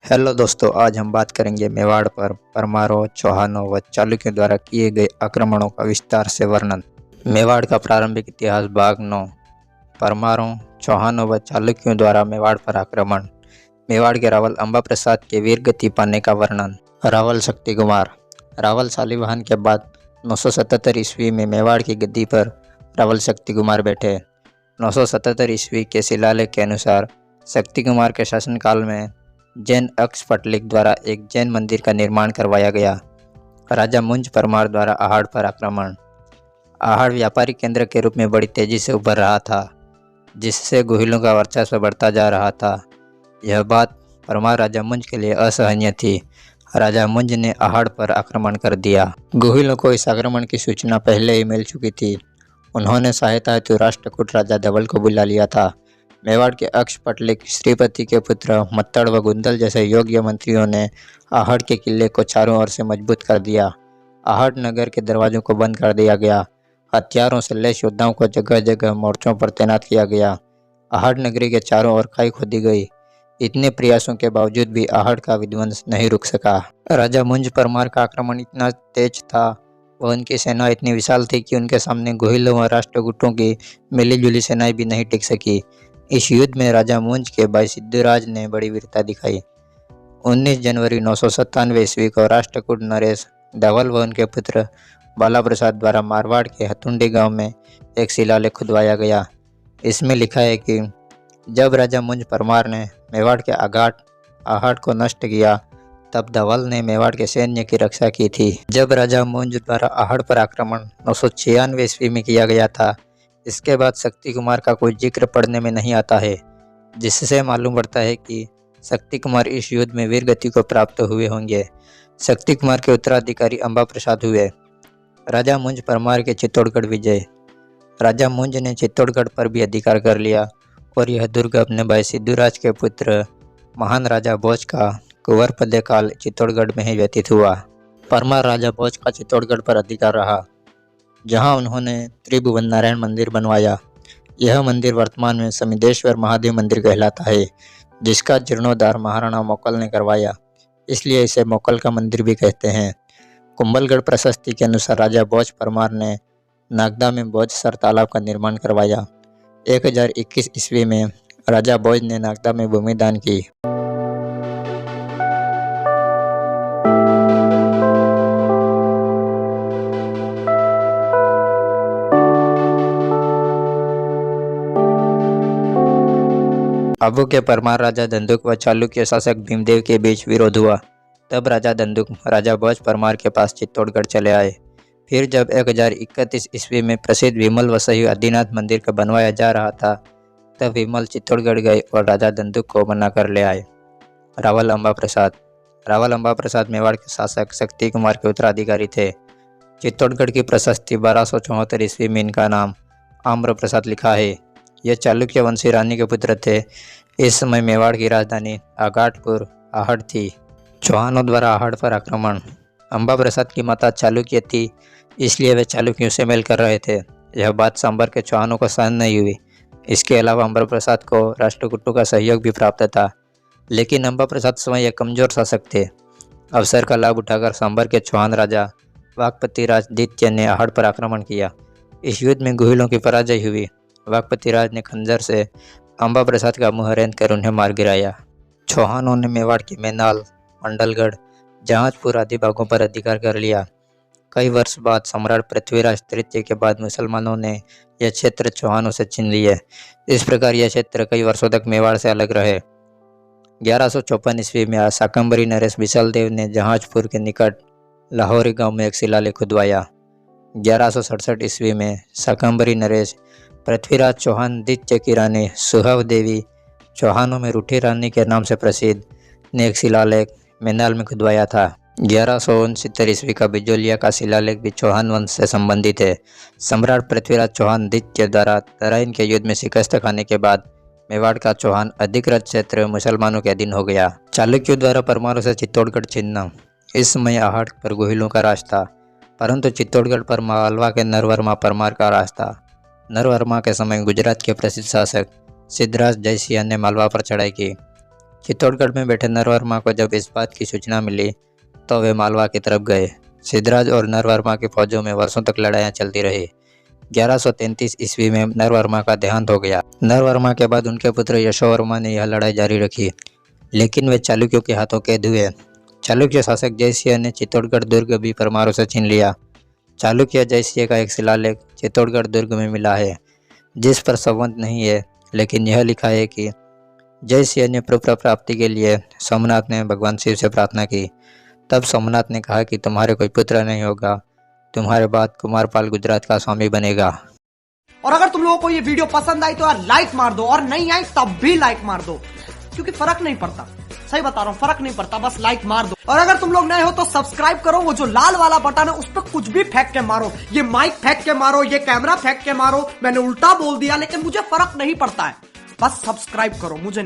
Hello दोस्तों, आज हम बात करेंगे मेवाड़ पर परमारों, चौहानों व चालुक्यों द्वारा किए गए आक्रमणों का विस्तार से वर्णन। मेवाड़ का प्रारंभिक इतिहास भाग 9। परमारों, चौहानों व चालुक्यों द्वारा मेवाड़ पर आक्रमण। मेवाड़ के रावल अंबा प्रसाद के वीर गति पाने का वर्णन। रावल शक्ति कुमार। रावल शालिवाहन के बाद 977 ईस्वी में मेवाड़ की गद्दी पर रावल शक्ति कुमार बैठे। 977 ईस्वी के शिलालेख के अनुसार शक्ति कुमार के शासनकाल में जैन अक्षपटलिक द्वारा एक जैन मंदिर का निर्माण करवाया गया। राजा मुंज परमार द्वारा आहड़ पर आक्रमण। आहड़ व्यापारी केंद्र के रूप में बड़ी तेजी से उभर रहा था, जिससे गोहिलों का वर्चस्व बढ़ता जा रहा था। यह बात परमार राजा मुंज के लिए असहनीय थी। राजा मुंज ने आहड़ पर आक्रमण कर दिया। गोहिलों को इस आक्रमण की सूचना पहले ही मिल चुकी थी। उन्होंने सहायता हेतु राष्ट्रकूट राजा धवल को बुला लिया था। मेवाड़ के अक्षपटलिक श्रीपति के पुत्र मत्तड़ व गुंदल जैसे योग्य मंत्रियों ने आहड़ के किले को चारों ओर से मजबूत कर दिया। आहड़ नगर के दरवाजों को बंद कर दिया गया। हथियारों से लैस योद्धाओं को जगह जगह मोर्चों पर तैनात किया गया। आहड़ नगरी के चारों ओर खाई खोदी गई। इतने प्रयासों के बावजूद भी आहड़ का विध्वंस नहीं रुक सका। राजा मुंज परमार का आक्रमण इतना तेज था व उनकी सेना इतनी विशाल थी कि उनके सामने गोहिलों व राष्ट्रकूटों की मिलीजुली सेनाएं भी नहीं टिक सकी। इस युद्ध में राजा मुंज के भाई सिद्धूराज ने बड़ी वीरता दिखाई। 19 जनवरी 997 ईस्वी को राष्ट्रकूट नरेश धवल व उनके पुत्र बाला प्रसाद द्वारा मारवाड़ के हथुंडी गांव में एक शिलालेख खुदवाया गया। इसमें लिखा है कि जब राजा मुंज परमार ने मेवाड़ के आहड़ को नष्ट किया, तब धवल ने मेवाड़ के सैन्य की रक्षा की थी। जब राजा मुंज द्वारा आहड़ पर आक्रमण 996 ईस्वी में किया गया था, इसके बाद शक्ति कुमार का कोई जिक्र पढ़ने में नहीं आता है, जिससे मालूम पड़ता है कि शक्ति कुमार इस युद्ध में वीर गति को प्राप्त हुए होंगे। शक्ति कुमार के उत्तराधिकारी अंबा प्रसाद हुए। राजा मुंज परमार के चित्तौड़गढ़ विजय। राजा मुंज ने चित्तौड़गढ़ पर भी अधिकार कर लिया और यह दुर्ग अपने भाई सिद्धूराज के पुत्र महान राजा भोज का कुंवर पदे काल चित्तौड़गढ़ में ही व्यतीत हुआ। परमार राजा भोज का चित्तौड़गढ़ पर अधिकार रहा, जहां उन्होंने त्रिभुवन नारायण मंदिर बनवाया। यह मंदिर वर्तमान में समिदेश्वर महादेव मंदिर कहलाता है, जिसका जीर्णोद्धार महाराणा मोकल ने करवाया, इसलिए इसे मोकल का मंदिर भी कहते हैं। कुंभलगढ़ प्रशस्ति के अनुसार राजा भोज परमार ने नागदा में भोजसर तालाब का निर्माण करवाया। 1021 ईस्वी में राजा भोज ने नागदा में भूमि दान की। अबू के परमार राजा धंधुक व चालुक्य शासक भीमदेव के बीच विरोध हुआ। तब राजा धंधुक राजा भोज परमार के पास चित्तौड़गढ़ चले आए। फिर जब 1031 ईस्वी में प्रसिद्ध विमल व सही आदिनाथ मंदिर का बनवाया जा रहा था, तब विमल चित्तौड़गढ़ गए और राजा धंधुक को मना कर ले आए। रावल अंबा प्रसाद। रावल अंबा प्रसाद मेवाड़ के शासक शक्ति कुमार के उत्तराधिकारी थे। चित्तौड़गढ़ की प्रशस्ति 1274 ईस्वी में इनका नाम आम्र प्रसाद लिखा है। यह चालुक्य वंशी रानी के पुत्र थे। इस समय मेवाड़ की राजधानी आगाटपुर आहड़ थी। चौहानों द्वारा आहड़ पर आक्रमण। अंबा प्रसाद की माता चालुक्य थी, इसलिए वे चालुक्यों से मेल कर रहे थे। यह बात सांबर के चौहानों को सहन नहीं हुई। इसके अलावा अंबा प्रसाद को राष्ट्रकूटों का सहयोग भी प्राप्त था, लेकिन अंबा प्रसाद स्वयं एक कमजोर शासक थे। अवसर का लाभ उठाकर सांबर के चौहान राजा वाकपति राज द्वितीय ने आहड़ पर आक्रमण किया। इस युद्ध में गोहिलों की पराजय हुई। वाकपति राज ने खंजर से अंबा प्रसाद का मुंह रेंद कर उन्हें मार गिराया। चौहानों ने मेवाड़ की मैनाल, मंडलगढ़, जहाजपुर आदि भागों पर अधिकार कर लिया। कई वर्ष बाद सम्राट पृथ्वीराज तृतीय के बाद मुसलमानों ने यह क्षेत्र चौहानों से छीन लिए। इस प्रकार यह क्षेत्र कई वर्षों तक मेवाड़ से अलग रहे। 1154 ईस्वी में शाकंभरी नरेश विशाल देव ने जहाजपुर के निकट लाहौरी गांव में एक शिलालेख खुदवाया। 1167 ईस्वी में शाकंभरी नरेश पृथ्वीराज चौहान द्वितीय की रानी सुहाव देवी, चौहानों में रूठी रानी के नाम से प्रसिद्ध, ने एक शिलालेख मैनाल में खुदवाया था। 1169 ईस्वी का बिजोलिया का शिलालेख भी चौहान वंश से संबंधित है। सम्राट पृथ्वीराज चौहान द्वितीय द्वारा तराइन के युद्ध में शिकस्त खाने के बाद मेवाड़ का चौहान अधिकृत क्षेत्र मुसलमानों के अधीन हो गया। चालुक्यों द्वारा परमारों से चित्तौड़गढ़ छीनना। इस समय आहड़ पर गोहिलों का राज था, परंतु चित्तौड़गढ़ पर मालवा के नरवर्मा परमार का राज था। नरवर्मा के समय गुजरात के प्रसिद्ध शासक सिद्धराज जयसिंह ने मालवा पर चढ़ाई की। चित्तौड़गढ़ में बैठे नरवर्मा को जब इस बात की सूचना मिली तो वे मालवा की तरफ गए। सिद्धराज और नरवर्मा की फौजों में वर्षों तक लड़ाइयाँ चलती रही। 1133 ईस्वी में नरवर्मा का देहांत हो गया। नरवर्मा के बाद उनके पुत्र यशोवर्मा ने यह लड़ाई जारी रखी, लेकिन वे चालुक्यों के हाथों कैद हुए। चालुक्य शासक जयसिंह ने चित्तौड़गढ़ दुर्ग भी परमारों से छीन लिया। चालुक्य जयसिंह का एक शिलालेख चित्तौड़गढ़ दुर्ग में मिला है, जिस पर संबंध नहीं है, लेकिन यह लिखा है कि जयसिंह ने पुत्र प्राप्ति के लिए सोमनाथ ने भगवान शिव से प्रार्थना की। तब सोमनाथ ने कहा कि तुम्हारे कोई पुत्र नहीं होगा, तुम्हारे बाद कुमारपाल गुजरात का स्वामी बनेगा। और अगर तुम लोगों को ये वीडियो पसंद आई तो यार लाइक मार दो, और नहीं आई तब भी लाइक मार दो, क्योंकि फर्क नहीं पड़ता। सही बता रहा हूँ, फर्क नहीं पड़ता, बस लाइक मार दो। और अगर तुम लोग नए हो तो सब्सक्राइब करो, वो जो लाल वाला बटन है उस पर कुछ भी फेंक के मारो, ये माइक फेंक के मारो, ये कैमरा फेंक के मारो, मैंने उल्टा बोल दिया लेकिन मुझे फर्क नहीं पड़ता है, बस सब्सक्राइब करो। मुझे